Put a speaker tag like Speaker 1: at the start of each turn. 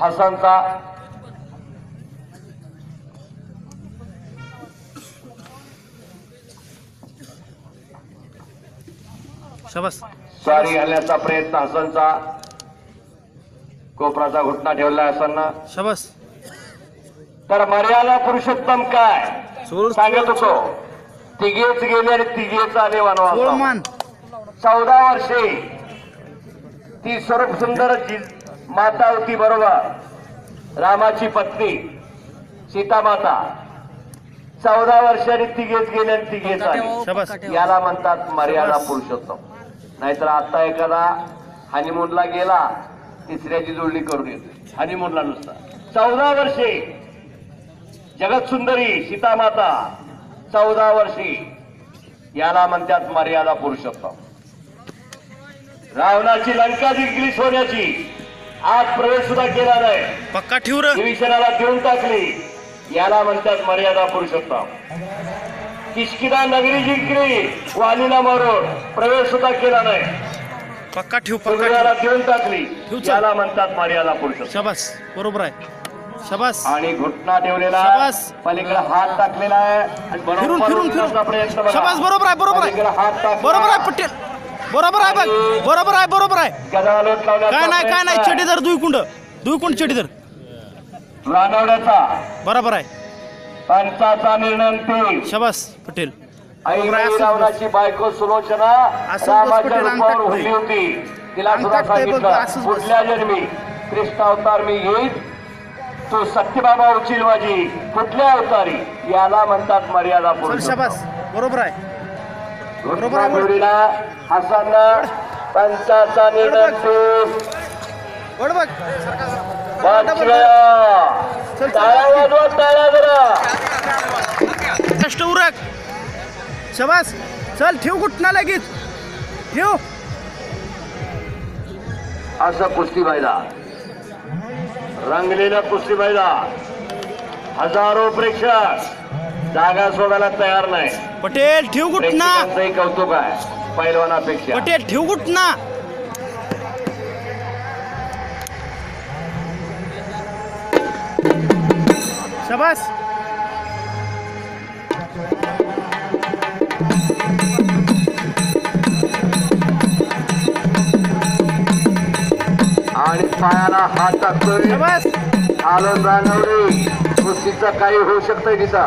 Speaker 1: हसनचा
Speaker 2: शाबास
Speaker 1: स्वारी घालण्याचा प्रयत्न हसनचा कोपराचा घुटना ठेवला हसननं.
Speaker 2: शाबास
Speaker 1: तर मर्यादा पुरुषोत्तम काय
Speaker 2: सोळ
Speaker 1: सांगत होतो. तिघेच गेले आणि तिघेच आले वनवासात.
Speaker 2: सोळमान
Speaker 1: 14 वर्षे ती स्वरूप सुंदर माता होती बरोबर रामाची पत्नी सीता माता. 14 वर्षांनी तिघेच गेले आणि तिघेच आले.
Speaker 2: शाबास
Speaker 1: याला म्हणतात मर्यादा पुरुषोत्तम. नाहीतर आता एखादा हनीमूनला गेला तिसऱ्याची जोडणी करून येतो हनीमूनला नुसता. 14 वर्षे जगत सुंदरी सीता माता 14 वर्षी याला म्हणतात मर्यादा पुरुषोत्तम. रावणाची लंका जिंकली सोन्याची आज प्रवेश सुद्धा केला नाही.
Speaker 2: पक्का ठेव र
Speaker 1: विभीषणाला देऊन टाकली याला म्हणतात मर्यादा पुरुषोत्तम. किष्किंधा नगरी जिंकली वालीला मारून प्रवेश सुद्धा केला नाही.
Speaker 2: पक्का ठेव पक्का
Speaker 1: सुग्रीवाला
Speaker 2: ठेव
Speaker 1: देऊन टाकली याला म्हणतात मर्यादा पुरुषोत्तम.
Speaker 2: शाबास बरोबर आहे. शाबास
Speaker 1: आणि घुटना ठेवलेला
Speaker 2: शाबास.
Speaker 1: पलीकडे हात टाकलेला आहे आणि
Speaker 2: फिरून
Speaker 1: बरोबर
Speaker 2: फिरून
Speaker 1: उचलण्याचा
Speaker 2: फिरून
Speaker 1: प्रयत्न बघा.
Speaker 2: शाबास बरोबर आहे बरोबर आहे
Speaker 1: पलीकडे हात टाकला.
Speaker 2: बरोबर आहे पटेल बरोबर आहे बघ बरोबर आहे बरोबर आहे.
Speaker 1: गदा लोट लावण्याचा
Speaker 2: काय नाही
Speaker 1: प्रयत्न आहे.
Speaker 2: चेटी धर दुई कुंड चेटी धर
Speaker 1: रानवड्याचा
Speaker 2: बरोबर आहे.
Speaker 1: पंचाचा निर्णय अंतिम.
Speaker 2: शाबास पटेल
Speaker 1: आई रावणाची बायको सुलोचना
Speaker 2: असंच
Speaker 1: रामाच्या
Speaker 2: पटेल, अंग
Speaker 1: रूपावर
Speaker 2: टाकतोय.
Speaker 1: उभी होती. तिला
Speaker 2: अंग
Speaker 1: सुद्धा
Speaker 2: टाकतोय बघ,
Speaker 1: सांगितलं
Speaker 2: असंच बस.
Speaker 1: पुढल्या जन्मी कृष्ण अवतार मी येईल तो सत्यबाबा उचील माझी कुठल्या अवतारी याला म्हणतात मर्यादा
Speaker 2: चल
Speaker 1: पुरुषोत्तम.
Speaker 2: शाबास बरोबर आहे बरोबर
Speaker 1: घुटना
Speaker 2: आहे.
Speaker 1: जोडीला हसननं पंचाचा निर्णय अंतिम.
Speaker 2: बड बघ
Speaker 1: वाचलं. टाळ्या वाजवा टाळ्या जरा.
Speaker 2: कष्ट उरक शाबास चल ठेव कुठना लगेच ठेव.
Speaker 1: असं कुस्ती मैदान रंगलेलं कुस्ती मैदान. हजारो प्रेक्षक जागा सोडायला तयार नाही.
Speaker 2: पटेल ठेव कुठना
Speaker 1: प्रेक्षकांचंही कौतुक आहे पैलवानापेक्षा.
Speaker 2: पटेल ठेव कुठना शाबास
Speaker 1: आणि पायाला हात टाकतोय
Speaker 2: शाबास
Speaker 1: आलो जाणवली कुस्तीचं काही होऊ शकतंय तिथं.